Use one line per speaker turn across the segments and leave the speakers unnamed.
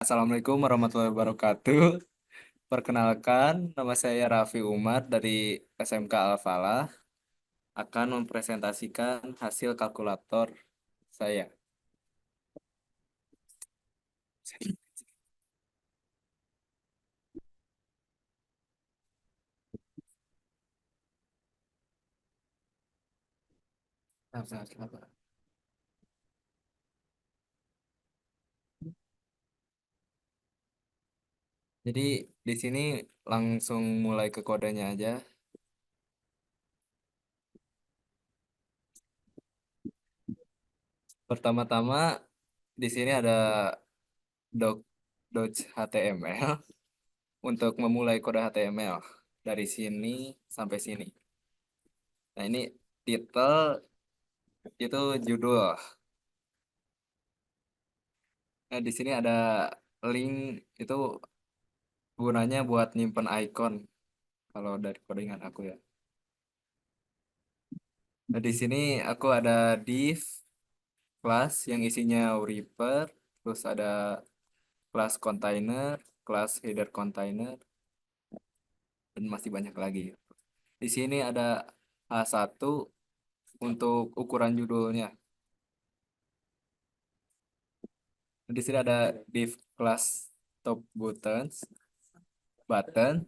Assalamualaikum warahmatullahi wabarakatuh. Perkenalkan, nama saya Raffi Umar dari SMK Al-Falah akan mempresentasikan hasil kalkulator saya. Jadi di sini langsung mulai ke kodenya aja. Pertama-tama di sini ada doc Dodge HTML untuk memulai kode HTML dari sini sampai sini. Nah, ini title itu judul. Nah, di sini ada link itu gunanya buat nyimpen icon kalau dari codingan aku ya. Nah, di sini aku ada div kelas yang isinya Reaper, terus ada kelas container, kelas header container, dan masih banyak lagi. Di sini ada H1 untuk ukuran judulnya. Di sini ada div kelas top buttons, button,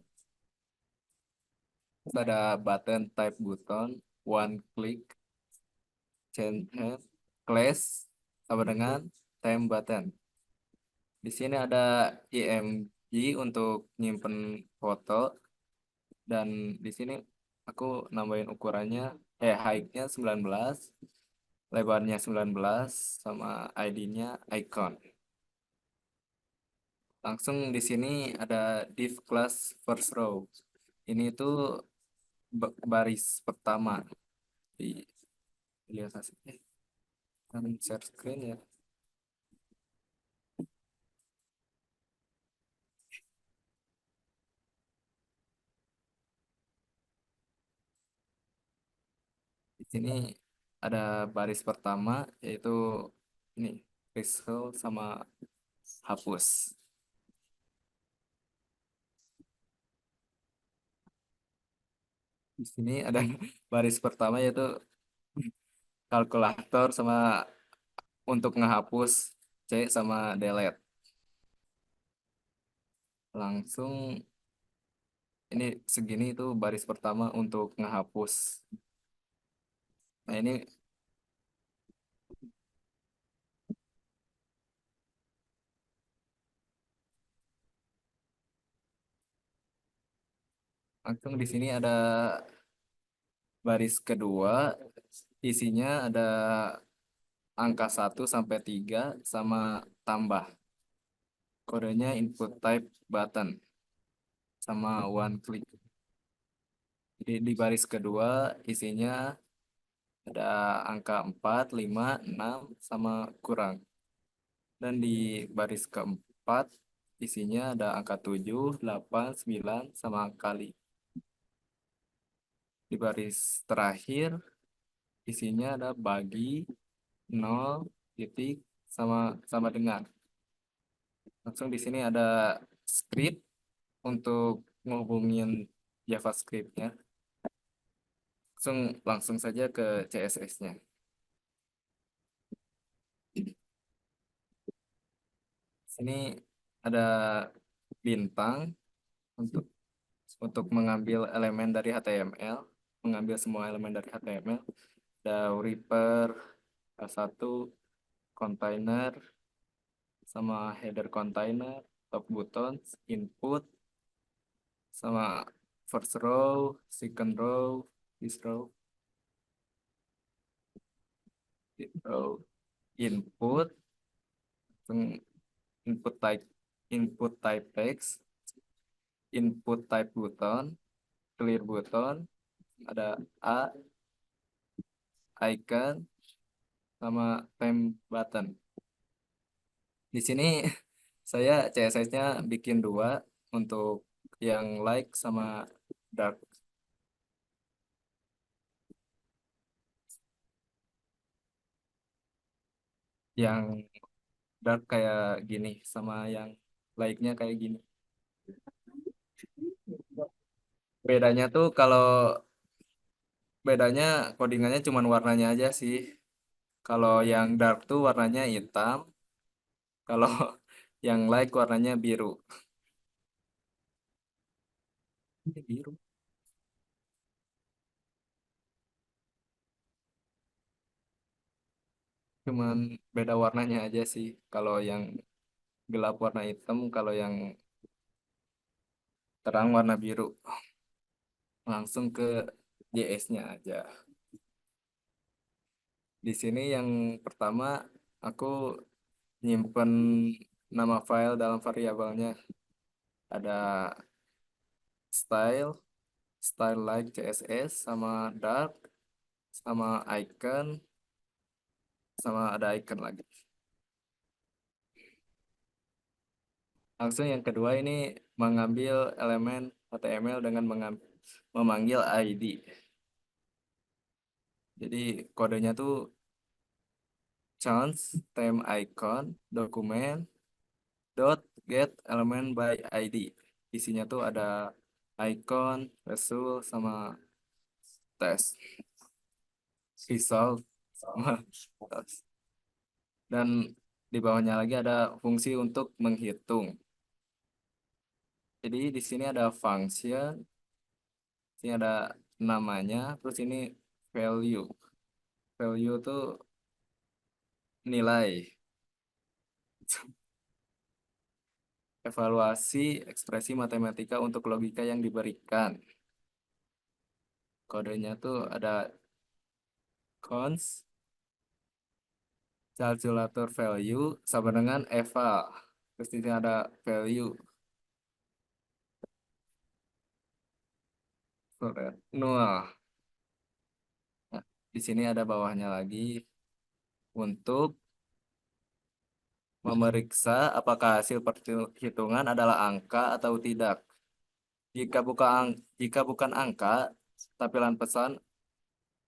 terus ada button type button, one click, change hand, class, sama dengan time button. Di sini ada img untuk nyimpen foto dan di sini aku nambahin ukurannya height-nya 19, lebarnya 19 sama ID-nya icon. Langsung di sini ada div class first row. Ini tuh baris pertama di lihat hasilnya. Kan share screen ya. Di sini ada baris pertama yaitu ini result sama hapus. Di sini ada baris pertama yaitu kalkulator sama untuk ngehapus C sama delete. Langsung ini segini itu baris pertama untuk ngehapus. Nah, ini langsung di sini ada baris kedua, isinya ada angka 1 sampai 3 sama tambah. Kodenya input type button sama one click. Jadi di baris kedua isinya ada angka 4, 5, 6 sama kurang. Dan di baris keempat isinya ada angka 7, 8, 9 sama kali. Di baris terakhir isinya ada bagi, nol, titik, sama sama dengan. Langsung di sini ada script untuk ngehubungin JavaScript-nya. Langsung saja ke CSS-nya. Sini ada bintang untuk mengambil elemen dari HTML, mengambil semua elemen dari HTML. Ada Reaper, H1, container, sama header container, top buttons, input, sama first row, second row, this row, this row, input, input type, input type text, input type button, clear button, ada A, icon, sama time button. Di sini saya CSS-nya bikin dua untuk yang light sama dark. Yang dark kayak gini sama yang like-nya kayak gini. Bedanya tuh kalau bedanya codingannya cuman warnanya aja sih. Kalau yang dark tuh warnanya hitam, kalau yang light warnanya biru. Ini biru. Cuman beda warnanya aja sih. Kalau yang gelap warna hitam, kalau yang terang warna biru. Langsung ke JS-nya aja. Di sini yang pertama aku nyimpen nama file dalam variabelnya. Ada style, style like CSS, sama dark, sama icon, sama ada icon lagi. Langsung yang kedua ini mengambil elemen HTML dengan memanggil ID. Jadi kodenya tuh chance time icon dokumen dot get element by ID. Isinya tuh ada icon, result, sama test, result, sama test. Dan di bawahnya lagi ada fungsi untuk menghitung. Jadi di sini ada function, sini ada namanya, terus ini value. Value tuh nilai, evaluasi ekspresi matematika untuk logika yang diberikan. Kodenya tuh ada cons calculator value sama dengan eval. Terus di sini ada value null. Nah, di sini ada bawahnya lagi untuk memeriksa apakah hasil perhitungan adalah angka atau tidak. Jika bukan angka, tampilan pesan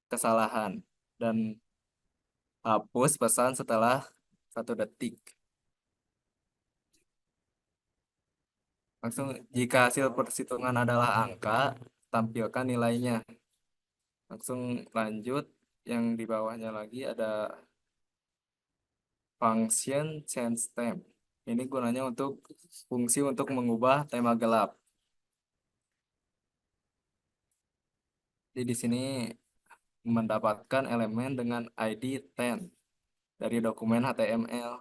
kesalahan dan hapus pesan setelah 1 detik. Langsung jika hasil perhitungan adalah angka, tampilkan nilainya. Langsung lanjut, yang di bawahnya lagi ada function change theme. Ini gunanya untuk fungsi untuk mengubah tema gelap. Jadi di sini mendapatkan elemen dengan ID 10 dari dokumen HTML.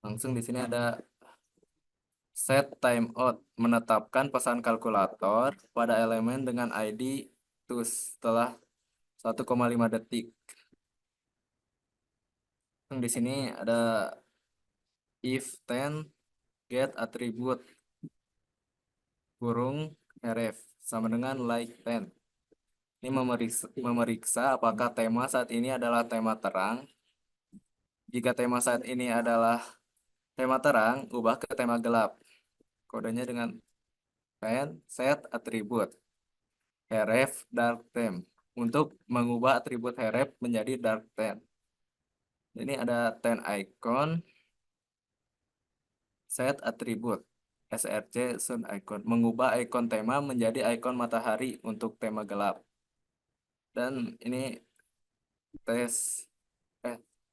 Langsung di sini ada set timeout, menetapkan pesan kalkulator pada elemen dengan ID to setelah 1,5 detik. Yang di sini ada if 10 get attribute kurung ref sama dengan like 10. Ini memeriksa apakah tema saat ini adalah tema terang. Jika tema saat ini adalah tema terang, ubah ke tema gelap. Kodenya dengan pen set attribute href dark theme untuk mengubah atribut href menjadi dark theme. Ini ada 10 icon, set attribute src sun icon, mengubah icon tema menjadi icon matahari untuk tema gelap. Dan ini tes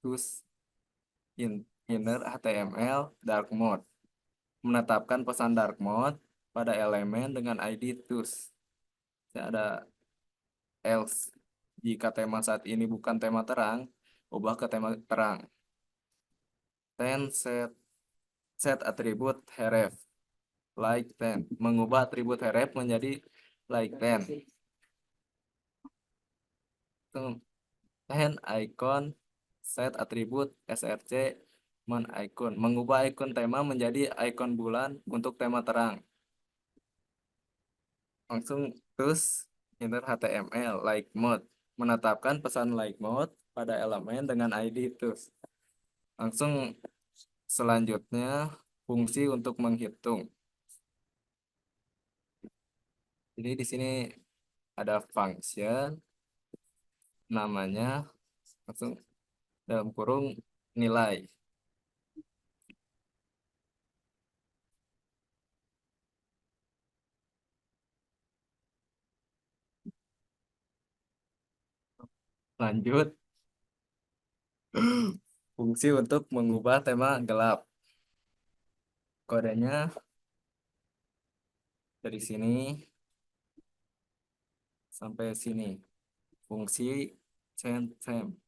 use inner HTML dark mode, menetapkan pesan dark mode pada elemen dengan ID tus. Ada else, jika tema saat ini bukan tema terang, ubah ke tema terang. Then set atribut href like 10, mengubah atribut href menjadi like 10. Then icon set atribut src mon icon, mengubah icon tema menjadi icon bulan untuk tema terang. Langsung terus inner HTML like mode, menetapkan pesan like mode pada elemen dengan ID terus. Langsung selanjutnya fungsi untuk menghitung. Jadi di sini ada function namanya, langsung dalam kurung nilai. Lanjut, fungsi untuk mengubah tema gelap. Kodenya dari sini sampai sini. Fungsi change time.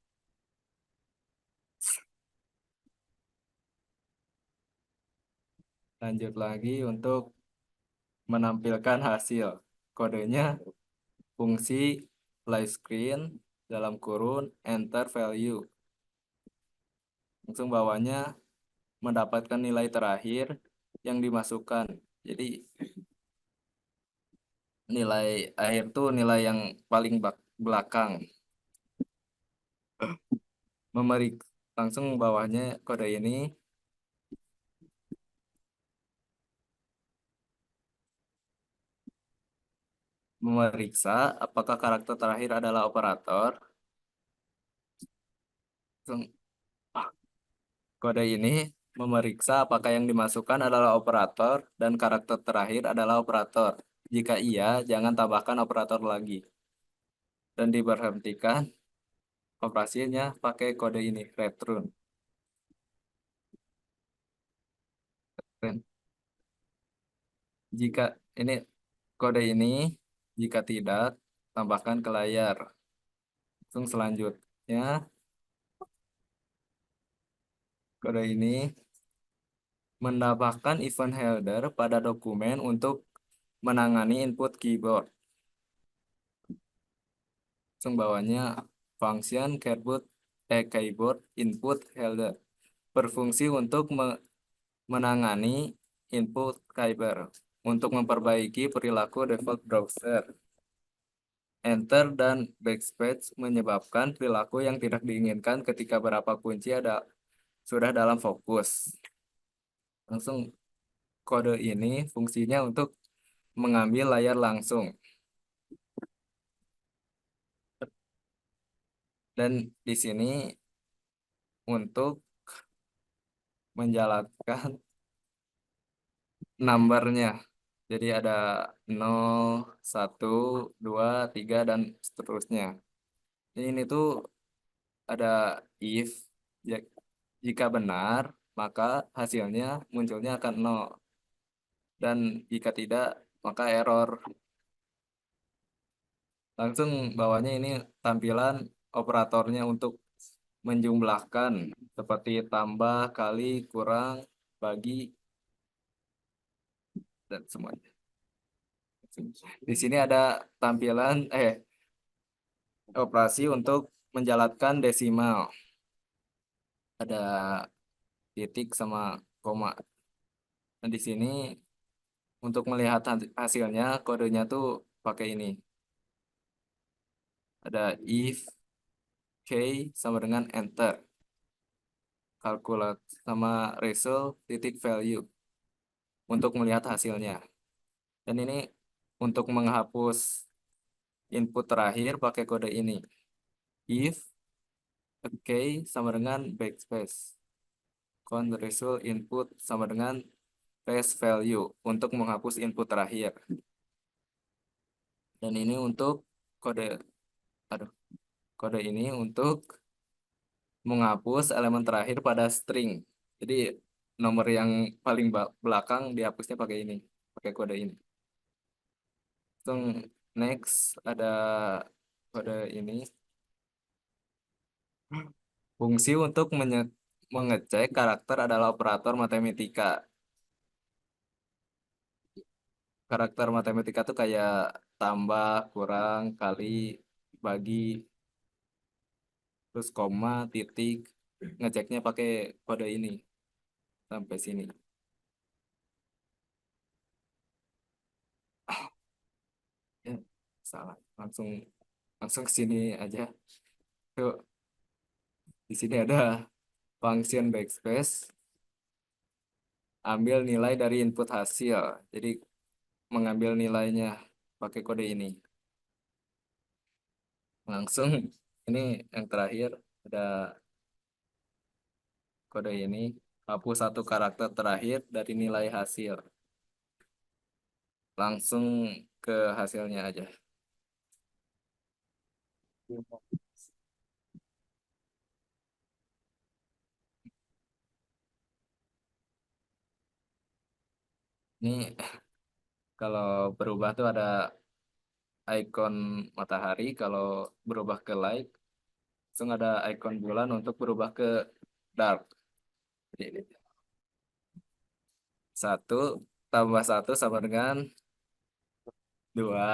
Lanjut lagi untuk menampilkan hasil. Kodenya fungsi live screen dalam kurun enter value. Langsung bawahnya mendapatkan nilai terakhir yang dimasukkan. Jadi nilai akhir tuh nilai yang paling belakang. Memerik langsung bawahnya kode ini memeriksa apakah karakter terakhir adalah operator. Langsung, kode ini memeriksa apakah yang dimasukkan adalah operator dan karakter terakhir adalah operator. Jika iya, jangan tambahkan operator lagi. Dan diberhentikan operasinya pakai kode ini, return. Jika ini kode ini, jika tidak, tambahkan ke layar. Langsung selanjutnya, kode ini menambahkan event header pada dokumen untuk menangani input keyboard. Langsung bawahnya function keyboard input header berfungsi untuk menangani input keyboard untuk memperbaiki perilaku default browser. Enter dan backspace menyebabkan perilaku yang tidak diinginkan ketika berapa kunci sudah dalam fokus. Langsung kode ini fungsinya untuk mengambil layar langsung. Dan di sini untuk menjalankan numbernya. Jadi ada 0, 1, 2, 3, dan seterusnya. Ini tuh ada if, ya- jika benar, maka hasilnya munculnya akan 0. Dan jika tidak, maka error. Langsung bawahnya ini tampilan operatornya untuk menjumlahkan seperti tambah, kali, kurang, bagi, dan semuanya. Di sini ada tampilan operasi untuk menjalankan desimal. Ada titik sama koma. Nah, di sini untuk melihat hasilnya kodenya tuh pakai ini. Ada if k sama dengan enter. Calculate sama result titik value untuk melihat hasilnya. Dan ini untuk menghapus input terakhir pakai kode ini. If k sama dengan backspace. Result input sama dengan paste value untuk menghapus input terakhir. Dan ini untuk kode, aduh, kode ini untuk menghapus elemen terakhir pada string. Jadi nomor yang paling belakang dihapusnya pakai ini, pakai kode ini. Langsung next ada kode ini fungsi untuk mengecek karakter adalah operator matematika. Karakter matematika tuh kayak tambah, kurang, kali, bagi, terus koma, titik. Ngeceknya pakai kode ini sampai sini. Ya, salah. Langsung langsung ke sini aja. Yuk, di sini ada function backspace, ambil nilai dari input hasil. Jadi mengambil nilainya pakai kode ini. Langsung ini yang terakhir ada kode ini. Hapus satu karakter terakhir dari nilai hasil. Langsung ke hasilnya aja. Ini kalau berubah tuh ada icon matahari. Kalau berubah ke light, langsung ada icon bulan untuk berubah ke dark. Jadi ini satu tambah satu sama dengan dua.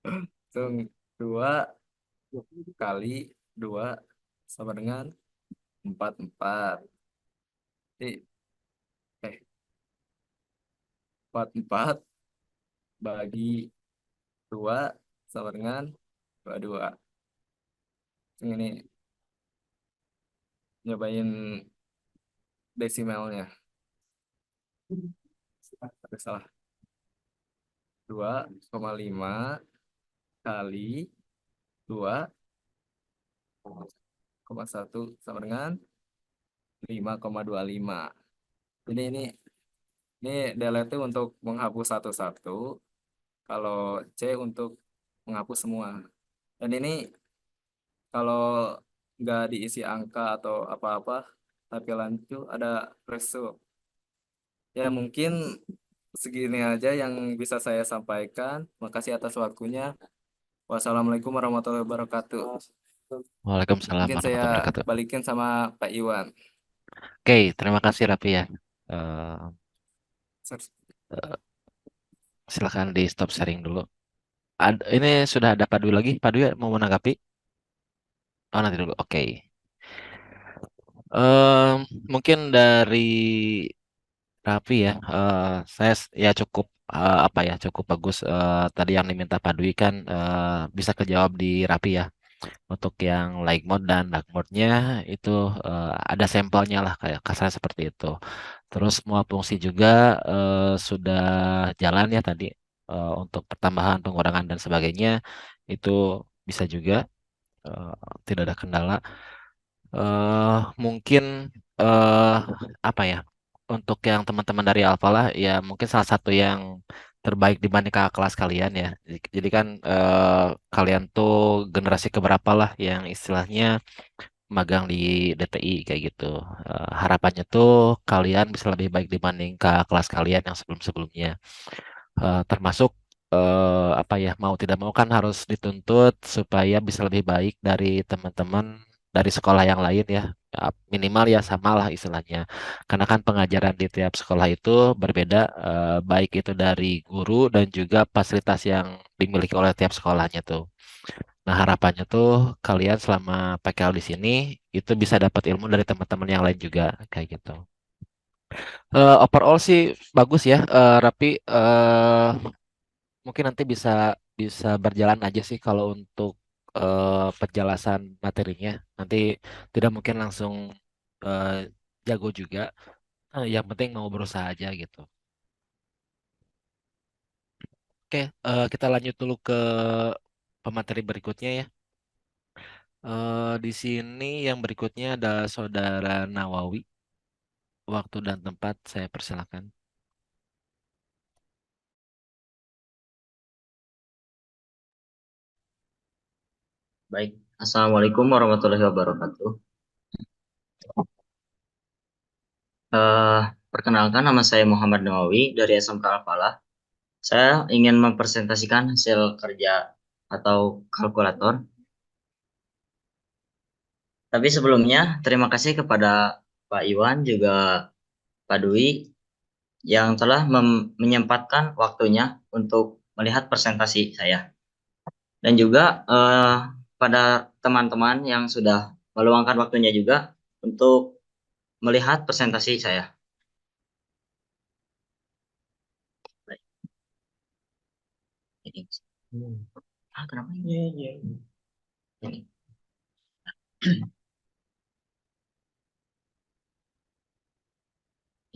Langsung dua kali dua sama dengan empat empat. Jadi empat empat bagi dua sama dengan dua dua. Ini nyobain desimalnya. Ada salah. 2,5 kali 2,1 sama dengan 5,25. Ini delete untuk menghapus satu-satu. Kalau C untuk menghapus semua. Dan ini kalau nggak diisi angka atau apa-apa, tapi lanjut ada result. Ya mungkin segini aja yang bisa saya sampaikan. Makasih atas waktunya. Wassalamualaikum warahmatullahi wabarakatuh.
Waalaikumsalam
Mungkin saya
warahmatullahi wabarakatuh.
balikin sama Pak Iwan.
Oke, terima kasih Raffi ya. Eh, eh, Silakan di stop sharing dulu. Ini sudah ada Pak Dwi lagi. Pak Dwi mau menanggapi? Oh, nanti dulu. Oke. Mungkin dari Raffi ya. Saya ya cukup apa ya cukup bagus. Tadi yang diminta Pak Dwi kan bisa kejawab di Raffi ya. Untuk yang light mode dan dark mode-nya itu ada sampelnya lah kayak kasarnya seperti itu. Terus semua fungsi juga sudah jalan ya tadi untuk pertambahan, pengurangan dan sebagainya itu bisa juga eh, tidak ada kendala. Mungkin eh apa ya untuk yang teman-teman dari Alfalah ya mungkin salah satu yang terbaik dibanding kakak kelas kalian ya. Jadi kan kalian tuh generasi keberapa lah yang istilahnya magang di DTI kayak gitu. Harapannya tuh kalian bisa lebih baik dibanding kakak kelas kalian yang sebelum-sebelumnya. Termasuk apa ya mau tidak mau kan harus dituntut supaya bisa lebih baik dari teman-teman dari sekolah yang lain ya. Ya, minimal ya sama lah istilahnya karena kan pengajaran di tiap sekolah itu berbeda baik itu dari guru dan juga fasilitas yang dimiliki oleh tiap sekolahnya tuh. Nah harapannya tuh kalian selama PKL di sini itu bisa dapat ilmu dari teman-teman yang lain juga kayak gitu. Overall sih bagus ya, Rapi. Mungkin nanti bisa bisa berjalan aja sih kalau untuk penjelasan materinya. Nanti tidak mungkin langsung eh, jago juga. Yang penting mau berusaha aja gitu. Oke, kita lanjut dulu ke pemateri berikutnya ya. Di sini yang berikutnya ada Saudara Nawawi. Waktu dan tempat saya persilakan.
Baik, Assalamualaikum warahmatullahi wabarakatuh. Eh, Perkenalkan, nama saya Muhammad Nawawi dari SMK Al-Falah. Saya ingin mempresentasikan hasil kerja atau kalkulator. Tapi sebelumnya, terima kasih kepada Pak Iwan juga Pak Dwi yang telah menyempatkan waktunya untuk melihat presentasi saya. Dan juga pada teman-teman yang sudah meluangkan waktunya juga untuk melihat presentasi saya. Baik, ini. Kenapa ini? Ini.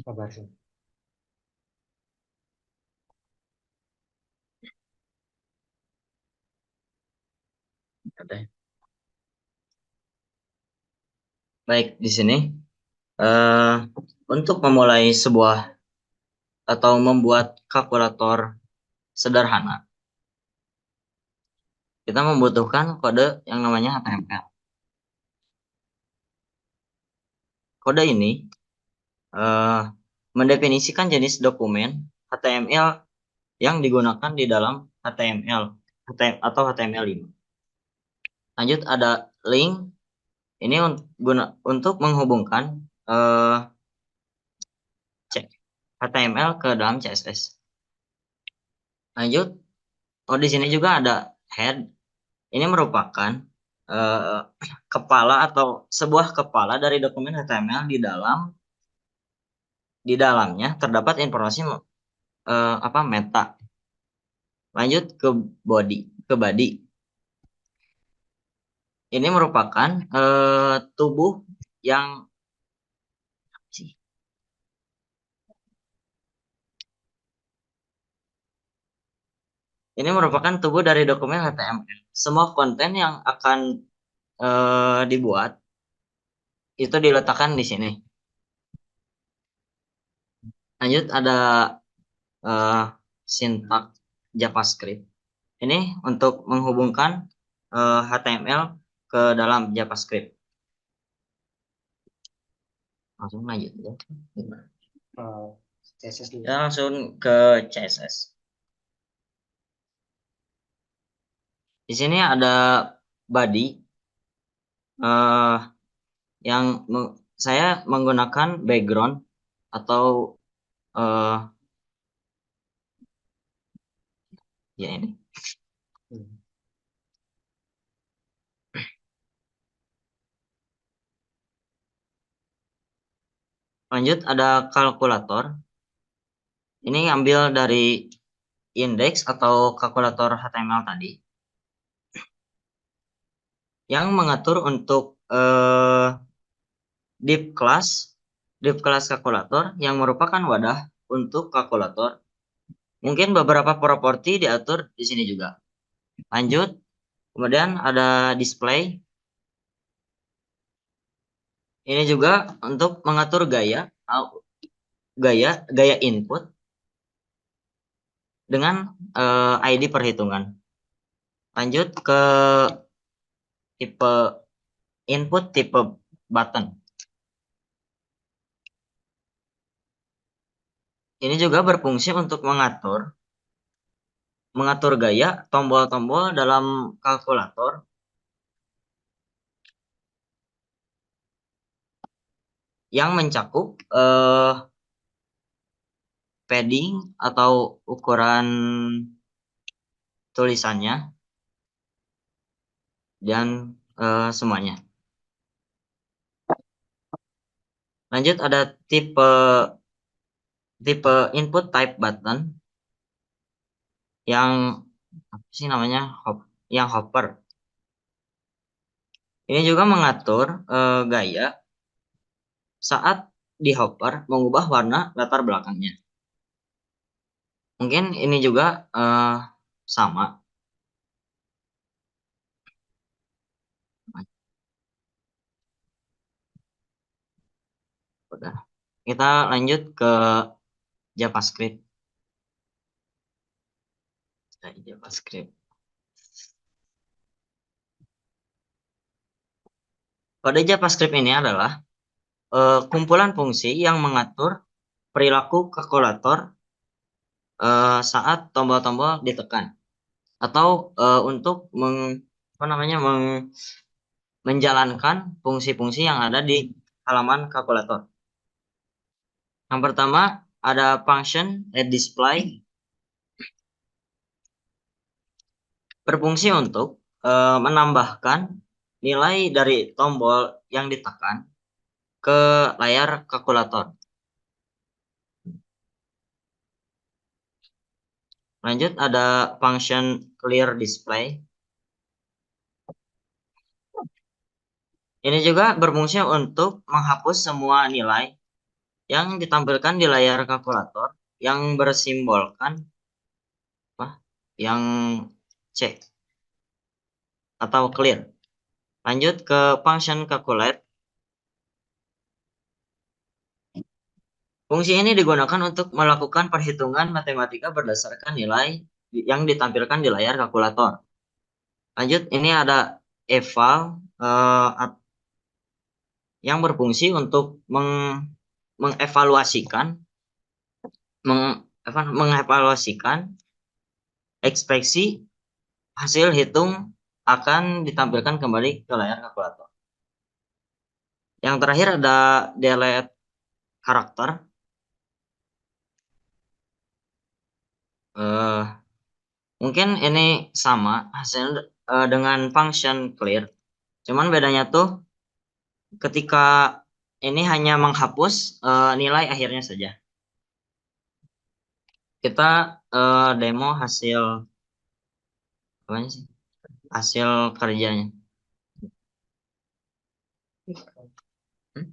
Kabar sih. Ada. Baik, di sini untuk memulai sebuah atau membuat kalkulator sederhana, kita membutuhkan kode yang namanya HTML. Kode ini mendefinisikan jenis dokumen HTML yang digunakan di dalam HTML atau HTML5. Lanjut ada link, ini untuk menghubungkan HTML ke dalam CSS. Lanjut, di sini juga ada head. Ini merupakan kepala atau sebuah kepala dari dokumen HTML di dalamnya terdapat informasi meta. Lanjut ke body. Ini merupakan tubuh yang dari dokumen HTML. Semua konten yang akan dibuat itu diletakkan di sini. Lanjut ada sintak JavaScript. Ini untuk menghubungkan HTML ke dalam JavaScript. Langsung lanjut ya. CSS dulu. Ya, langsung ke CSS. Di sini ada body yang saya menggunakan background atau ya ini. Lanjut ada kalkulator. Ini ambil dari indeks atau kalkulator HTML tadi yang mengatur untuk div class kalkulator yang merupakan wadah untuk kalkulator. Mungkin beberapa properti diatur di sini juga. Lanjut, kemudian ada display. Ini juga untuk mengatur gaya input dengan ID perhitungan. Lanjut ke tipe input tipe button. Ini juga berfungsi untuk mengatur gaya tombol-tombol dalam kalkulator yang mencakup padding atau ukuran tulisannya dan semuanya. Lanjut ada tipe input type button yang apa sih namanya yang hopper. Ini juga mengatur gaya saat di hopper mengubah warna latar belakangnya. Mungkin ini juga sama. Udah. Kita lanjut ke JavaScript. Kode JavaScript ini adalah kumpulan fungsi yang mengatur perilaku kalkulator saat tombol-tombol ditekan atau untuk menjalankan fungsi-fungsi yang ada di halaman kalkulator. Yang pertama ada function display, berfungsi untuk menambahkan nilai dari tombol yang ditekan ke layar kalkulator. Lanjut ada function clear display. Ini juga berfungsi untuk menghapus semua nilai yang ditampilkan di layar kalkulator yang bersimbolkan yang C atau clear. Lanjut ke function calculate. Fungsi ini digunakan untuk melakukan perhitungan matematika berdasarkan nilai yang ditampilkan di layar kalkulator. Lanjut, ini ada eval yang berfungsi untuk mengevaluasikan mengevaluasikan ekspresi hasil hitung akan ditampilkan kembali ke layar kalkulator. Yang terakhir ada delete karakter. Mungkin ini sama hasil dengan function clear. Cuman bedanya tuh ketika ini hanya menghapus nilai akhirnya saja. Kita demo hasil apa sih? Hasil kerjanya. Hmm?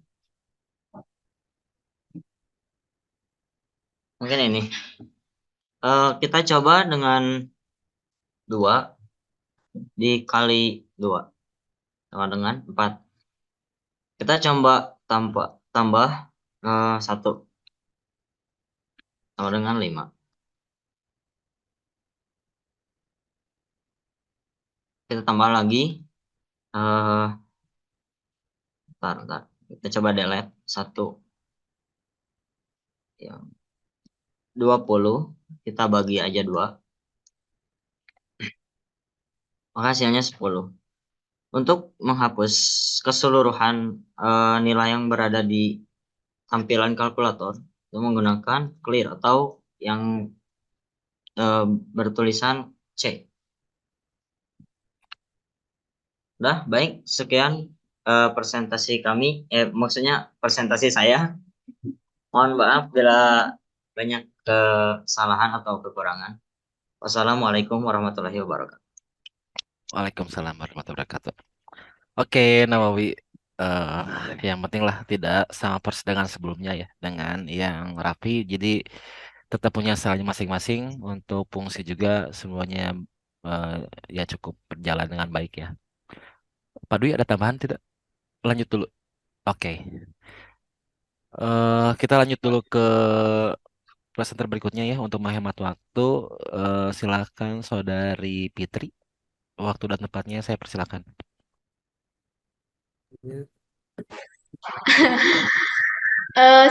Mungkin ini. Kita coba dengan 2 dikali 2 sama dengan 4. Kita coba tambah 1 sama dengan 5. Kita tambah lagi bentar. Kita coba delete 1 yang 20, kita bagi aja 2, maka hasilnya 10. Untuk menghapus keseluruhan nilai yang berada di tampilan kalkulator, itu menggunakan clear atau yang bertulisan C. Udah, baik, sekian presentasi kami, maksudnya presentasi saya. Mohon maaf bila banyak kesalahan atau kekurangan. Wassalamualaikum warahmatullahi wabarakatuh.
Waalaikumsalam warahmatullahi wabarakatuh. Oke, Nawawi. eh yang penting lah tidak sama persis dengan sebelumnya ya, dengan yang rapi. Jadi tetap punya stylenya masing-masing. Untuk fungsi juga semuanya eh, ya cukup berjalan dengan baik ya. Pak Dwi ada tambahan tidak? Lanjut dulu. Oke. Kita lanjut dulu ke presenter berikutnya ya untuk menghemat waktu. Silakan Saudari Fitri. Waktu dan tempatnya saya persilakan.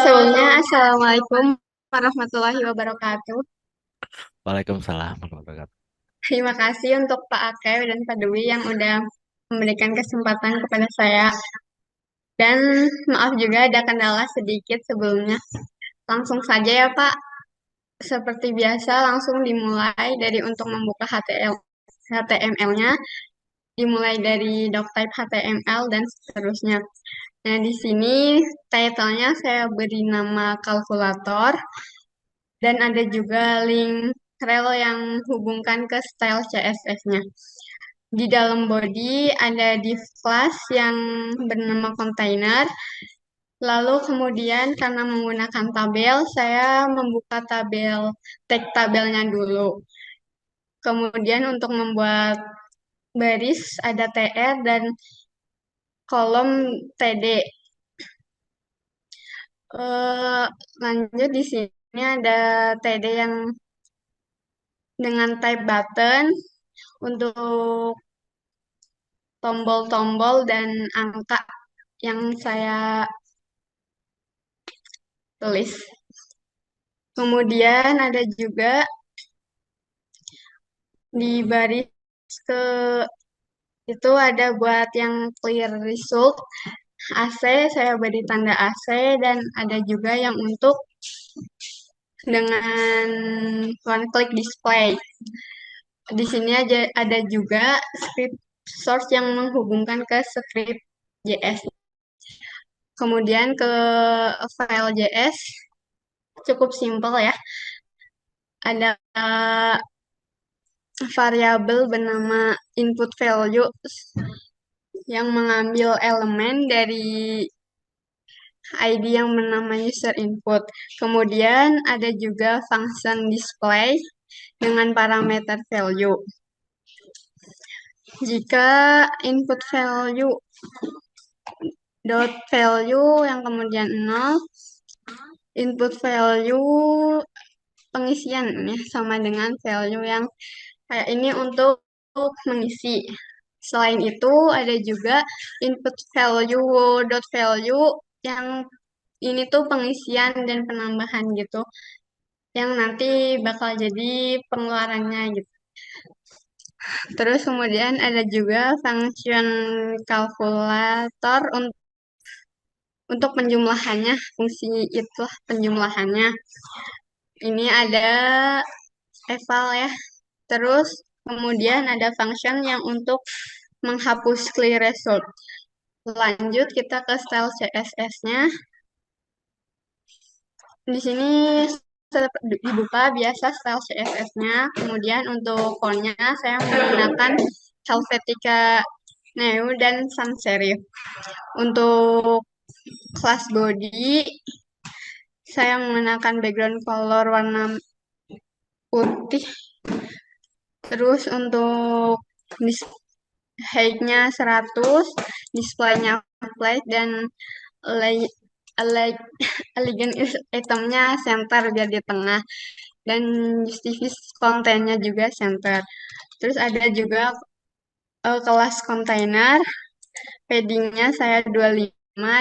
Sebelumnya, Assalamualaikum warahmatullahi wabarakatuh.
Waalaikumsalam warahmatullahi wabarakatuh.
Terima kasih untuk Pak Akew dan Pak Dwi yang udah memberikan kesempatan kepada saya. Dan maaf juga ada kendala sedikit sebelumnya. Langsung saja ya Pak. Seperti biasa langsung dimulai dari untuk membuka HTML-nya. Dimulai dari doctype HTML dan seterusnya. Nah, di sini title-nya saya beri nama kalkulator. Dan ada juga link rel yang hubungkan ke style CSS-nya. Di dalam body ada div class yang bernama container. Lalu kemudian karena menggunakan tabel, saya membuka tag tabelnya dulu. Kemudian untuk membuat baris ada TR dan kolom TD. Lanjut di sini ada TD yang dengan type button untuk tombol-tombol dan angka yang saya tulis. Kemudian ada juga di baris ke itu ada buat yang clear result AC, saya beri tanda AC dan ada juga yang untuk dengan one click display. Di sini ada juga script source yang menghubungkan ke script JS. Kemudian ke file JS cukup simpel ya. Ada variabel bernama input value yang mengambil elemen dari ID yang bernama user input. Kemudian ada juga function display dengan parameter value. Jika input value dot value yang kemudian 0, input value pengisian ya sama dengan value yang kayak ini untuk mengisi. Selain itu ada juga input value dot value yang ini tuh pengisian dan penambahan gitu yang nanti bakal jadi pengeluarannya gitu. Terus kemudian ada juga function kalkulator untuk penjumlahannya, fungsi itu penjumlahannya. Ini ada eval ya. Terus kemudian ada function yang untuk menghapus clear result. Lanjut kita ke style CSS-nya. Di sini dibuka biasa style CSS-nya. Kemudian untuk font-nya saya menggunakan Helvetica Neo dan sans serif. Untuk class body saya menggunakan background color warna putih. Terus untuk height-nya 100, display-nya flat dan elegant itemnya center biar di tengah dan justify kontennya juga center. Terus ada juga kelas container, paddingnya saya 25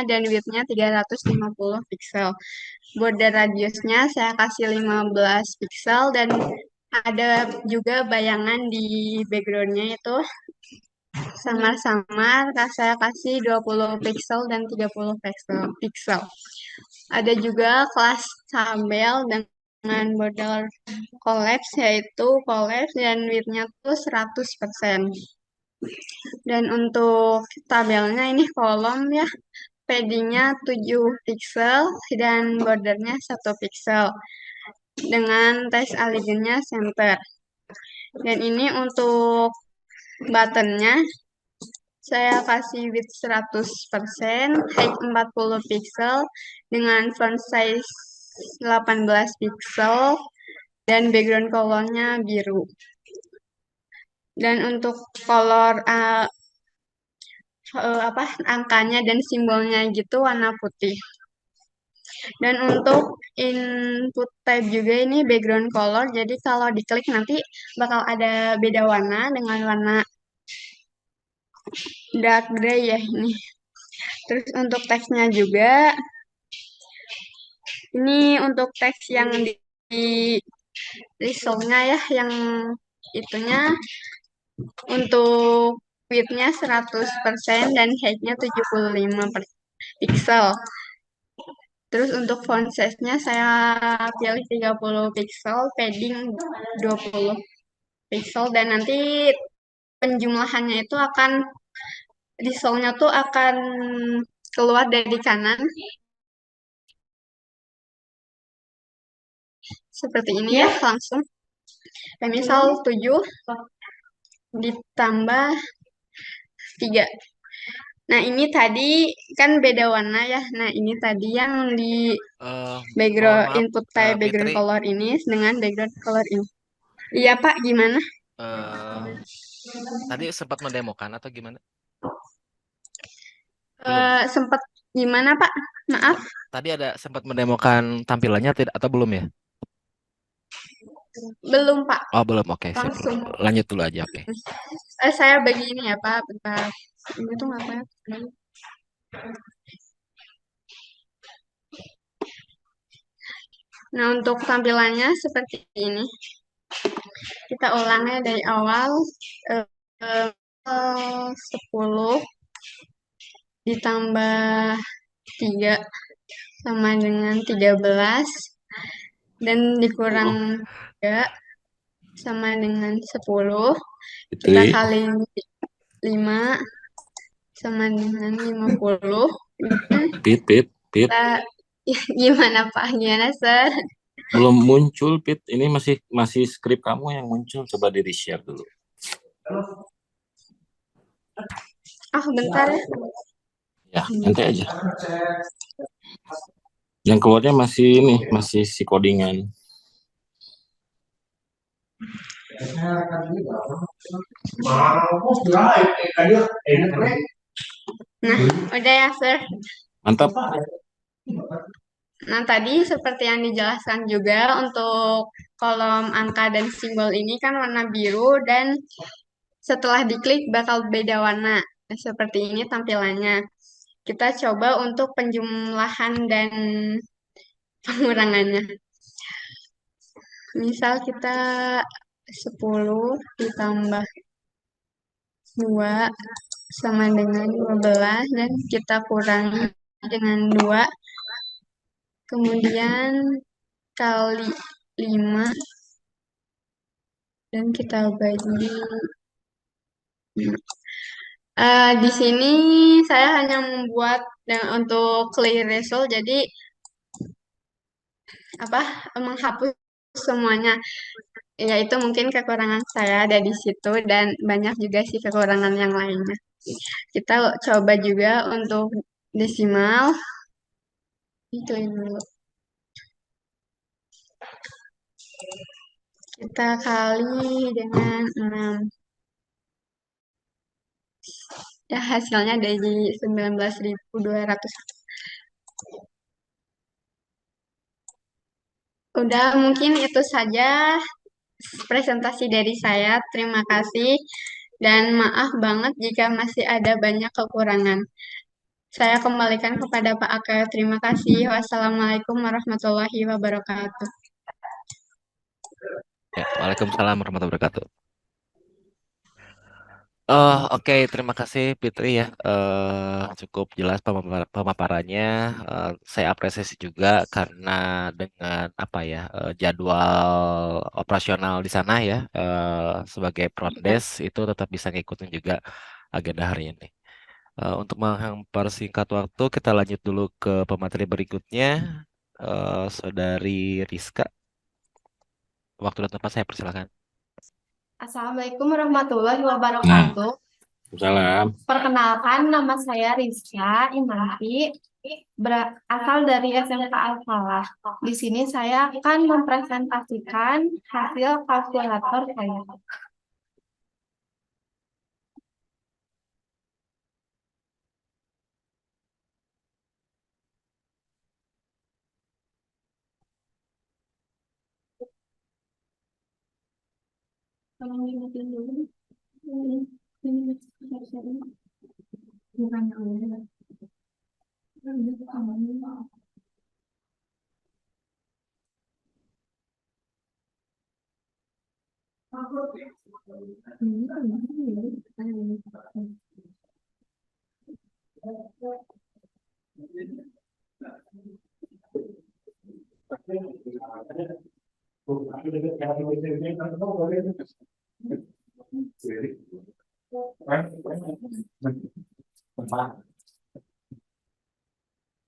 dan widthnya 350 pixel. Border radiusnya saya kasih 15 pixel dan ada juga bayangan di backgroundnya itu samar-samar saya kasih 20 pixel dan 30 pixel. Ada juga kelas tabel dengan border collapse yaitu collapse dan width-nya tuh 100%. Dan untuk tabelnya ini kolom ya, padding-nya 7 pixel dan bordernya 1 pixel dengan text elegant-nya center. Dan ini untuk button-nya saya kasih width 100%, height 40 pixel dengan font size 18 pixel dan background color-nya biru. Dan untuk color angkanya dan simbolnya gitu warna putih. Dan untuk input type juga ini background color, jadi kalau diklik nanti bakal ada beda warna dengan warna dark gray ya ini. Terus untuk teksnya juga, ini untuk teks yang di resultnya ya, yang itunya untuk width-nya 100% dan height-nya 75 pixel. Terus untuk font size-nya saya pilih 30 pixel, padding 20 pixel dan nanti penjumlahannya itu akan resultnya tuh akan keluar dari kanan seperti ini ya langsung. Dan misal 7 ditambah 3. Nah, ini tadi kan beda warna ya. Nah, ini tadi yang di
Mohon
background
maaf,
input type background
Fitri,
color ini dengan background color ini. Iya, Pak, gimana?
eh, tadi sempat mendemokan atau gimana? Belum.
Sempat gimana, Pak? Maaf.
Tadi ada sempat mendemokan tampilannya atau belum ya?
Belum, Pak.
Oh, belum. Oke, siap.
Langsung.
Lanjut dulu aja, oke.
Saya bagi ini ya, Pak. Bentar. Ini tuh ngapain? Nah, untuk tampilannya seperti ini. Kita ulangnya dari awal. 10 ditambah 3 sama dengan 13 dan dikurang 3 sama dengan 10. Kita kali 5 sama dengan 50.
Pit.
Kita, gimana Pak? Gimana, Sir?
Belum muncul, Pit. Ini masih skrip kamu yang muncul. Coba di share dulu.
Oh, bentar ya.
Ya, nanti aja. Yang keluarnya masih si codingan.
Nah, udah ya, Sir.
Mantap.
Nah, tadi seperti yang dijelaskan juga untuk kolom angka dan simbol ini kan warna biru dan setelah diklik bakal beda warna. Nah, seperti ini tampilannya. Kita coba untuk penjumlahan dan pengurangannya. Misal kita 10 ditambah 2 sama dengan 12 dan kita kurangi dengan 2. Kemudian kali 5 dan kita bagi. Di sini saya hanya membuat untuk clear result, jadi menghapus semuanya. Ya itu mungkin kekurangan saya ada di situ dan banyak juga sih kekurangan yang lainnya. Kita coba juga untuk desimal. Itu dulu. Kita kali dengan 6. Ya hasilnya dari 19.200. Udah mungkin itu saja presentasi dari saya. Terima kasih dan maaf banget jika masih ada banyak kekurangan. Saya kembalikan kepada Pak Ake. Terima kasih. Wassalamualaikum warahmatullahi wabarakatuh.
Ya, Waalaikumsalam warahmatullahi wabarakatuh. Oke, terima kasih Fitri ya. Cukup jelas pemaparannya. Saya apresiasi juga karena dengan apa ya jadwal operasional di sana ya sebagai front desk itu tetap bisa ngikutin juga agenda hari ini. Untuk mempersingkat waktu, kita lanjut dulu ke pemateri berikutnya. Saudari Rizka, waktu dan tempat saya persilakan.
Assalamualaikum warahmatullahi
Nah,
wabarakatuh.
salam.
Perkenalkan, nama saya Rizka Imanti, berasal dari SMK Al-Falah. Di sini saya akan mempresentasikan hasil kalkulator saya. Tolong dimatiin dulu. Bukan ya.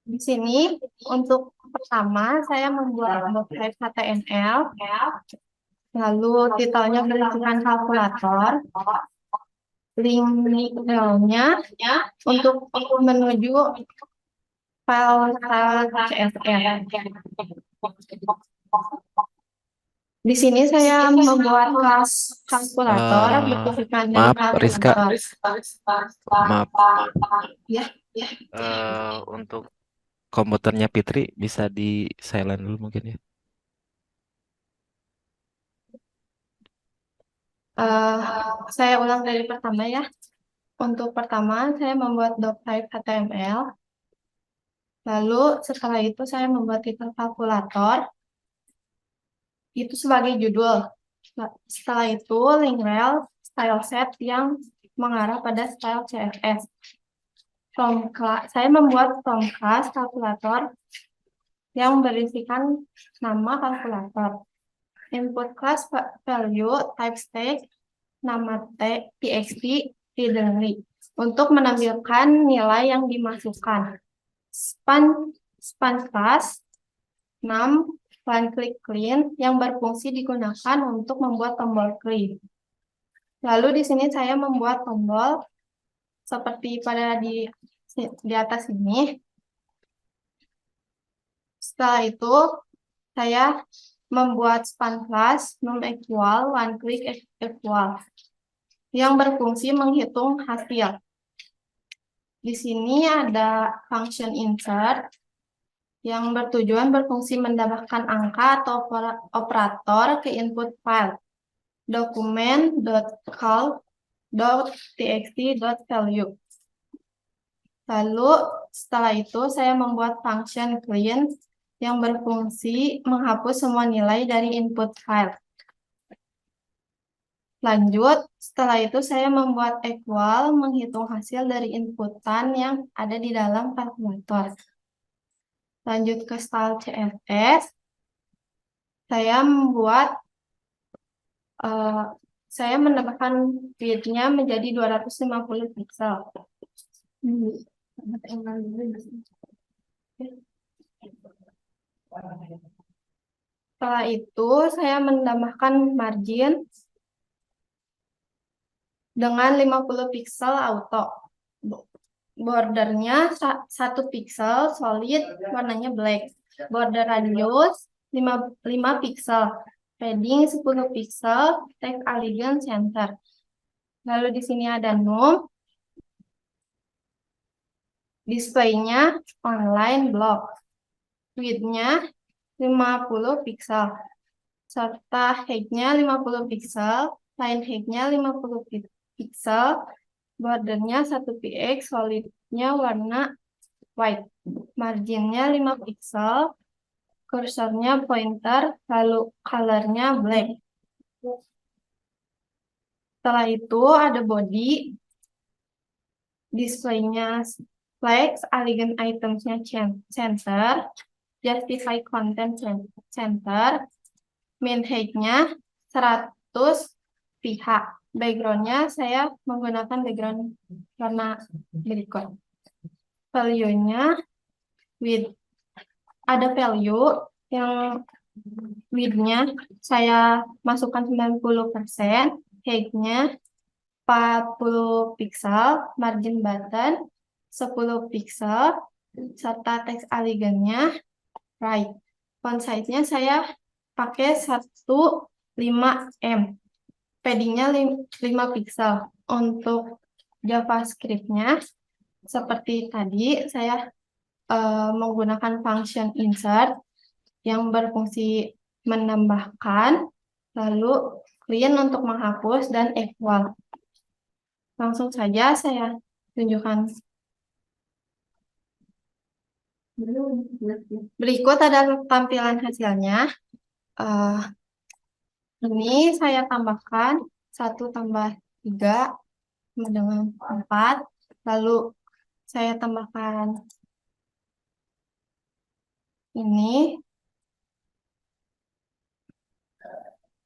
Di sini untuk pertama saya membuat website HTML, lalu titelnya berisikan kalkulator, link filenya untuk menuju file CSS. Di sini saya membuat kelas kalkulator berisikan
Maaf, Rizka.
kalkulator.
Maaf.
Ya.
Untuk komputernya Fitri bisa di silent dulu mungkin ya.
Saya ulang dari pertama ya. Untuk pertama saya membuat doctype HTML. Lalu setelah itu saya membuat titel kalkulator. Itu sebagai judul. Setelah itu link rel style set yang mengarah pada style CSS. Saya membuat from class kalkulator yang berisikan nama kalkulator. Input class value type state nama txt readly untuk menampilkan nilai yang dimasukkan. Span class num one click clean yang berfungsi digunakan untuk membuat tombol clean. Lalu di sini saya membuat tombol seperti pada di atas ini. Setelah itu saya membuat span class num equal one click equal yang berfungsi menghitung hasil. Di sini ada function insert yang bertujuan berfungsi menambahkan angka atau operator ke input file document.call.txt.value. Lalu setelah itu saya membuat function clean yang berfungsi menghapus semua nilai dari input file. Lanjut, setelah itu saya membuat equal menghitung hasil dari inputan yang ada di dalam kalkulator. Lanjut ke style CSS, saya saya menambahkan width-nya menjadi 250 pixel. Setelah itu saya menambahkan margin dengan 50 pixel auto. Bordernya 1 pixel solid warnanya black. Border radius 5 pixel. Padding 10 pixel, text elegant center. Lalu di sini ada num. Displaynya online block. Width-nya 50 pixel. Serta height-nya 50 pixel. Line height-nya 50 pixel. Bordernya 1 px, solidnya warna white. Marginnya 5 pixel. Kursornya pointer, lalu colornya black. Setelah itu ada body. Displaynya flex, elegant itemsnya center. Justify content center. Main height-nya 100 pihak. Background-nya saya menggunakan background warna berikut. Value-nya width. Ada value yang width-nya saya masukkan 90%, height-nya 40 pixel, margin button 10 pixel, serta text elegant-nya right. Font size-nya saya pakai 15 M. Padding-nya 5 pixel. Untuk JavaScript-nya seperti tadi saya menggunakan function insert yang berfungsi menambahkan, lalu clean untuk menghapus, dan equal. Langsung saja saya tunjukkan. Berikut adalah tampilan hasilnya. Ini saya tambahkan 1 tambah 3 sama dengan 4. Lalu saya tambahkan ini.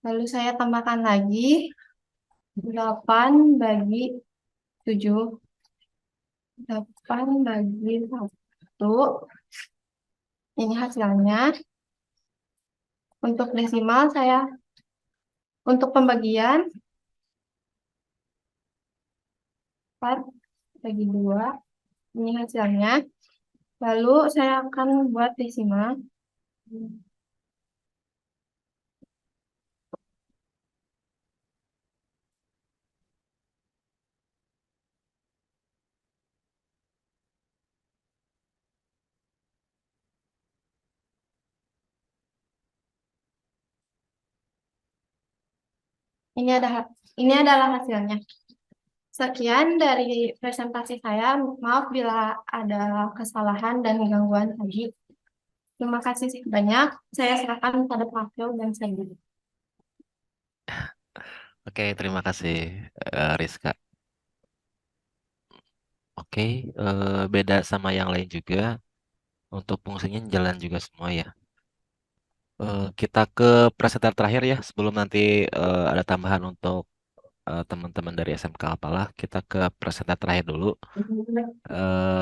Lalu saya tambahkan lagi 8 bagi 7. 8 bagi 1. Ini hasilnya. Untuk desimal untuk pembagian 4 bagi 2. Ini hasilnya. Lalu saya akan buat desimal. Ini adalah hasilnya. Sekian dari presentasi saya. Maaf bila ada kesalahan dan gangguan tadi. Terima kasih banyak. Saya serahkan pada Pak Fil dan Sandi.
Oke, terima kasih Rizka. Oke, beda sama yang lain juga. Untuk fungsinya jalan juga semua ya. Kita ke presenter terakhir ya, sebelum nanti ada tambahan untuk teman-teman dari SMK apalah. Kita ke presenter terakhir dulu.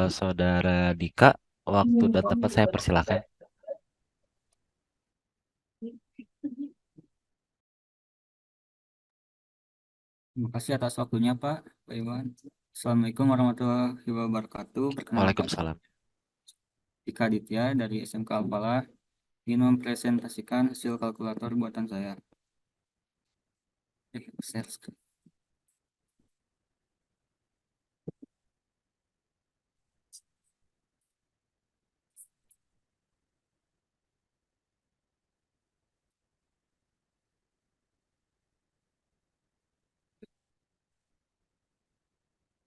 Saudara Dika, waktu dan tempat saya persilakan.
Terima kasih atas waktunya Pak Iwan. Assalamualaikum warahmatullahi wabarakatuh. Perkenalkan,
Waalaikumsalam.
Dika Aditya dari SMK Alpala ingin mempresentasikan hasil kalkulator buatan saya. Share screen.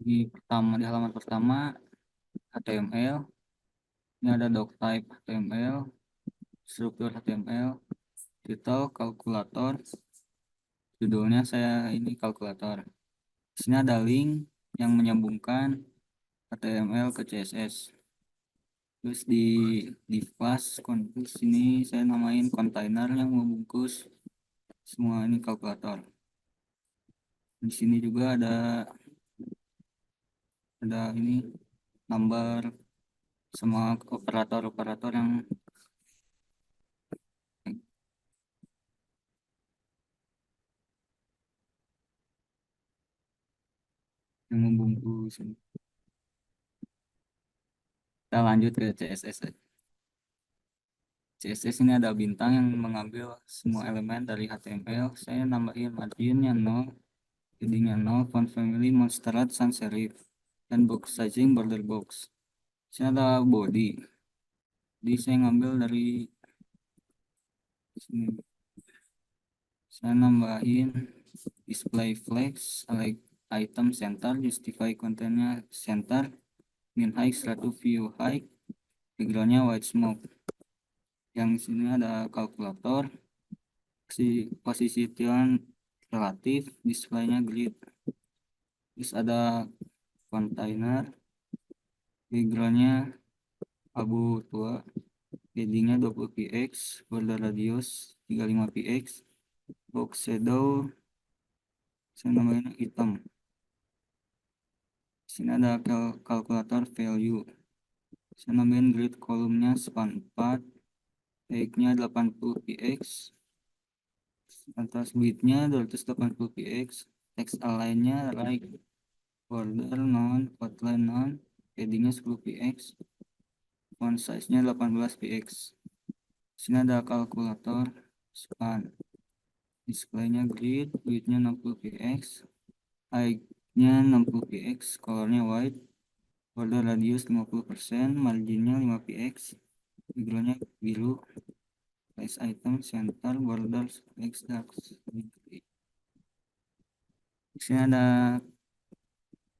di halaman pertama HTML, ini ada doctype HTML, struktur HTML, title kalkulator, judulnya saya ini kalkulator. Di sini ada link yang menyambungkan HTML ke CSS. Terus di class ini saya namain kontainer yang membungkus semua ini kalkulator. Di sini juga ada ini number semua operator-operator yang membungkus. Kita lanjut ke CSS. CSS ini ada bintang yang mengambil semua elemen dari HTML. Saya nambahin marginnya 0, headingnya 0, font family monsterrat sans serif, dan box sizing border box. Sini ada body. Jadi saya ngambil dari sini. Saya nambahin display flags, select item center, justify kontennya center, min height 100 view height, backgroundnya white smoke. Yang sini ada kalkulator, posisi timeline relatif, displaynya grid. Terus ada container, backgroundnya abu tua, headingnya 20 px, border radius 35 px, box shadow saya namanya hitam. Sini ada kalkulator value, saya nambahin grid kolomnya span 4, height-nya 80 px, atas width-nya 280 px, text align-nya right, border non, outline non, heading-nya 10 px, font size-nya 18 px. Sini ada kalkulator span, display-nya grid, width-nya 60 px, height-nya 60 px, color-nya white, border radius 50%, margin-nya 5 px, background-nya biru, size item center, border x dark. Di sini ada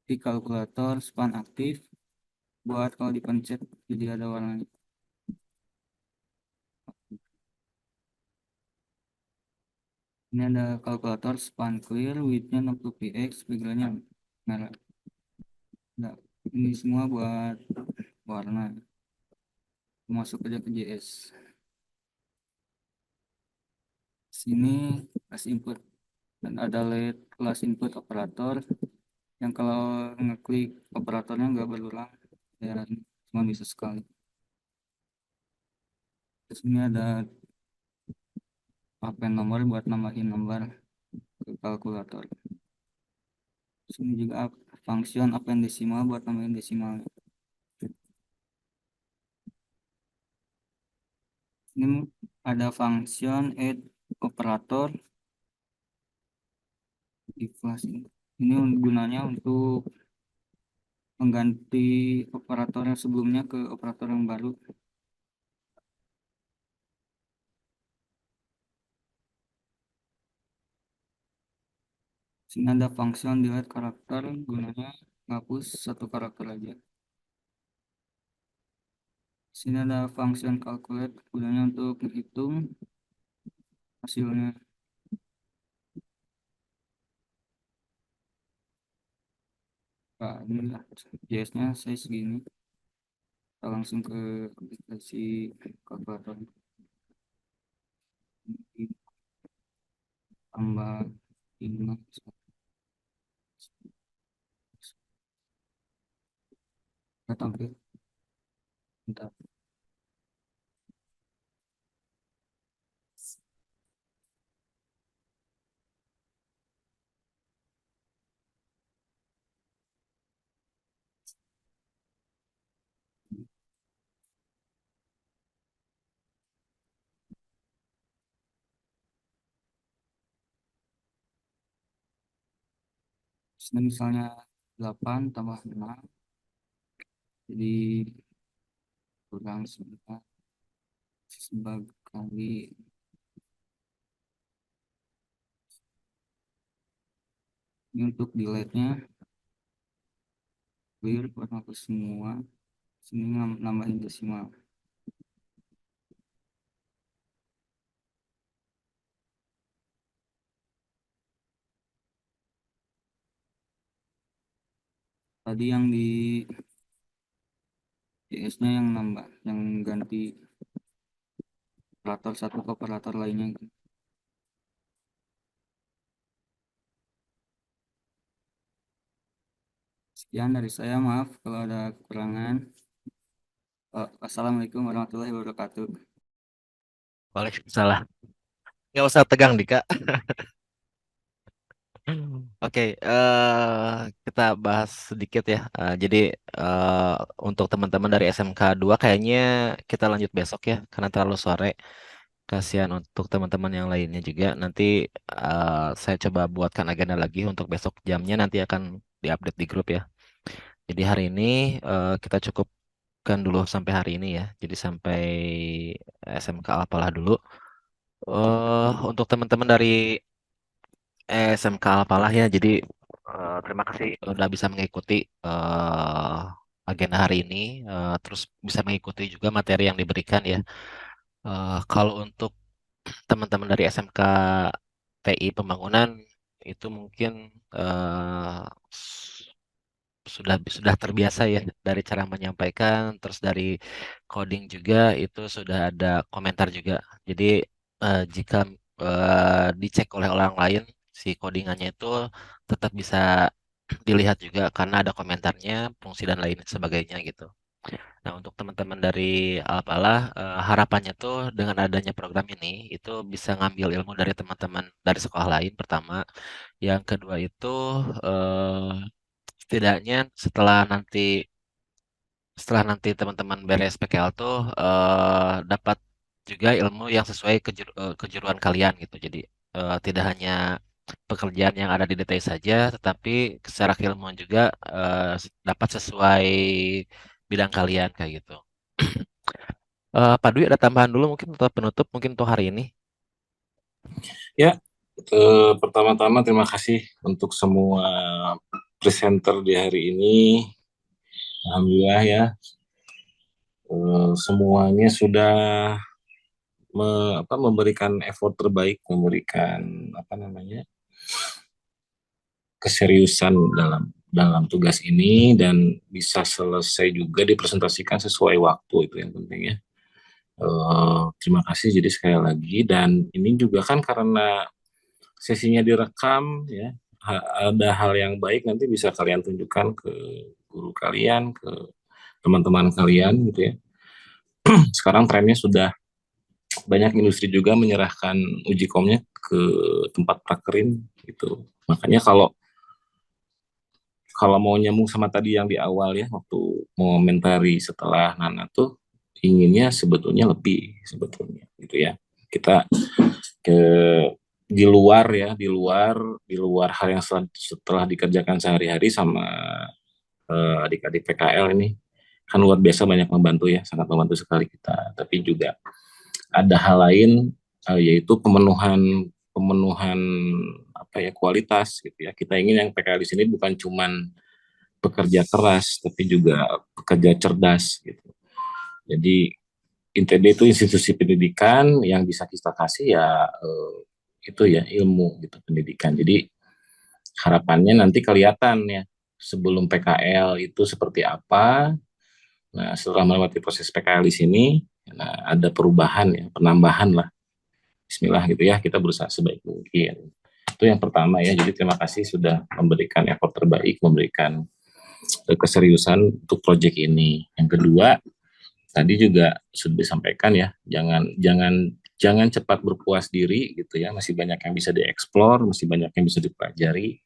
di kalkulator span aktif buat kalau dipencet jadi ada warnanya. Ini ada kalkulator span clear, width-nya 60 px, background-nya merah. Nah, ini semua buat warna. Masuk aja ke JS. Sini kelas input dan ada LED kelas input operator yang kalau ngeklik operatornya nggak berulang ya, cuma bisa sekali. Terus ini ada append nomor buat nambahin nomor ke kalkulator. Sini juga function append desimal buat nambahin desimal. Ini ada function add operator di kelas ini. Ini gunanya untuk mengganti operator yang sebelumnya ke operator yang baru. Sini ada function delete karakter, gunanya hapus satu karakter aja. Sini ada function calculate, gunanya untuk menghitung hasilnya. Nah, inilah JS-nya saya segini. Kita langsung ke aplikasi kalkulator. Tambah 5. Kita tampil. Bentar. Sini misalnya 8 tambah 6. Jadi kurang 9 sebagai kali. Ini untuk delete-nya clear buat hapus semua. Sini nambahin desimal. Tadi yang di CS-nya yang nambah, yang ganti operator satu ke operator lainnya gitu. Sekian dari saya, maaf kalau ada kekurangan. Assalamualaikum warahmatullahi wabarakatuh.
Waalaikumsalam. Nggak usah tegang, Dika. Oke, kita bahas sedikit ya. Jadi eh, untuk teman-teman dari SMK 2 kayaknya kita lanjut besok ya, karena terlalu sore. Kasihan untuk teman-teman yang lainnya juga. Nanti saya coba buatkan agenda lagi untuk besok jamnya nanti akan diupdate di grup ya. Jadi hari ini kita cukupkan dulu sampai hari ini ya. Jadi sampai SMK apalah dulu. Untuk teman-teman dari SMK apalah ya. Jadi terima kasih udah bisa mengikuti agenda hari ini. Terus bisa mengikuti juga materi yang diberikan ya. Kalau untuk teman-teman dari SMK TI Pembangunan itu mungkin sudah terbiasa ya dari cara menyampaikan, terus dari coding juga itu sudah ada komentar juga. Jadi jika dicek oleh orang lain si codingannya itu tetap bisa dilihat juga karena ada komentarnya, fungsi dan lain sebagainya gitu. Nah, untuk teman-teman dari Alpalah, harapannya tuh dengan adanya program ini, itu bisa ngambil ilmu dari teman-teman dari sekolah lain pertama. Yang kedua itu, setidaknya setelah nanti teman-teman beres PKL tuh dapat juga ilmu yang sesuai kejuruan kalian gitu. Jadi tidak hanya pekerjaan yang ada di DTI saja, tetapi secara keilmuan juga dapat sesuai bidang kalian kayak gitu. Pak Dwi ada tambahan dulu mungkin untuk penutup mungkin untuk hari ini.
Ya, pertama-tama terima kasih untuk semua presenter di hari ini. Alhamdulillah ya, semuanya sudah memberikan effort terbaik, memberikan keseriusan dalam tugas ini dan bisa selesai juga dipresentasikan sesuai waktu, itu yang penting ya. Terima kasih jadi sekali lagi, dan ini juga kan karena sesinya direkam ya, ada hal yang baik nanti bisa kalian tunjukkan ke guru kalian, ke teman-teman kalian gitu ya. Sekarang trennya sudah banyak industri juga menyerahkan uji komnya ke tempat prakerin gitu. Makanya kalau mau nyambung sama tadi yang di awal ya, waktu mengomentari setelah Nana tuh inginnya sebetulnya lebih sebetulnya gitu ya. Kita ke di luar ya, di luar hal yang setelah dikerjakan sehari-hari sama adik-adik PKL ini kan luar biasa banyak membantu ya, sangat membantu sekali kita. Tapi juga ada hal lain yaitu pemenuhan kualitas gitu ya. Kita ingin yang PKL di sini bukan cuman pekerja keras tapi juga pekerja cerdas gitu. Jadi INTB itu institusi pendidikan yang bisa kita kasih ya itu ya ilmu gitu, pendidikan. Jadi harapannya nanti kelihatan ya sebelum PKL itu seperti apa. Nah, setelah melewati proses PKL di sini, nah ada perubahan ya, penambahan lah. Bismillah gitu ya, kita berusaha sebaik mungkin. Itu yang pertama ya. Jadi terima kasih sudah memberikan effort terbaik, memberikan keseriusan untuk proyek ini. Yang kedua, tadi juga sudah disampaikan ya, jangan cepat berpuas diri gitu ya, masih banyak yang bisa dieksplor, masih banyak yang bisa dipelajari.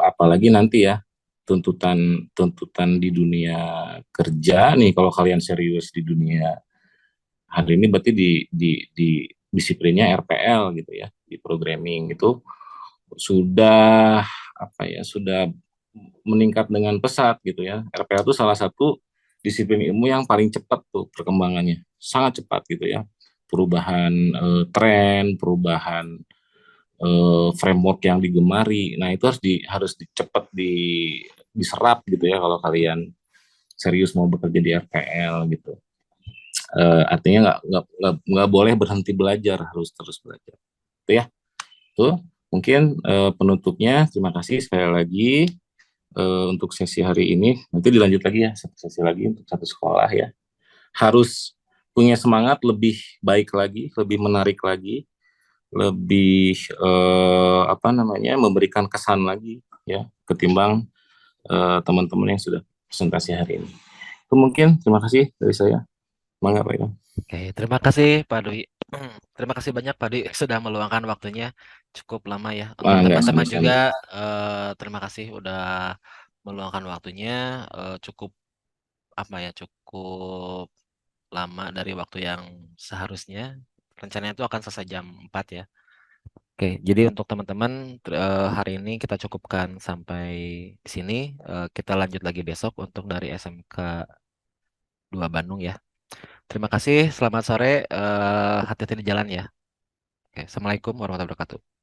Apalagi nanti ya tuntutan di dunia kerja nih, kalau kalian serius di dunia hari ini berarti di disiplinnya RPL gitu ya, di programming itu sudah sudah meningkat dengan pesat gitu ya. RPL itu salah satu disiplin ilmu yang paling cepat tuh perkembangannya, sangat cepat gitu ya. Perubahan tren, perubahan framework yang digemari. Nah, itu harus cepat diserap gitu ya kalau kalian serius mau bekerja di RPL gitu. Artinya nggak boleh berhenti belajar, harus terus belajar. Itu ya. Tuh mungkin penutupnya. Terima kasih sekali lagi untuk sesi hari ini. Nanti dilanjut lagi ya, satu sesi lagi untuk satu sekolah ya. Harus punya semangat lebih baik lagi, lebih menarik lagi, lebih apa namanya, memberikan kesan lagi ya ketimbang teman-teman yang sudah presentasi hari ini. Itu mungkin, terima kasih dari saya. Semangat Pak Iwan.
Oke, terima kasih Pak Dwi. Terima kasih banyak Pak Dwi sudah meluangkan waktunya cukup lama ya. Untuk
Enggak,
teman-teman
sama-sama.
juga terima kasih udah meluangkan waktunya cukup apa ya, cukup lama dari waktu yang seharusnya. Rencananya itu akan selesai jam 4 ya. Oke, jadi untuk teman-teman hari ini kita cukupkan sampai di sini. Kita lanjut lagi besok untuk dari SMK 2 Bandung ya. Terima kasih, selamat sore, hati-hati di jalan ya. Oke, Assalamualaikum warahmatullahi wabarakatuh.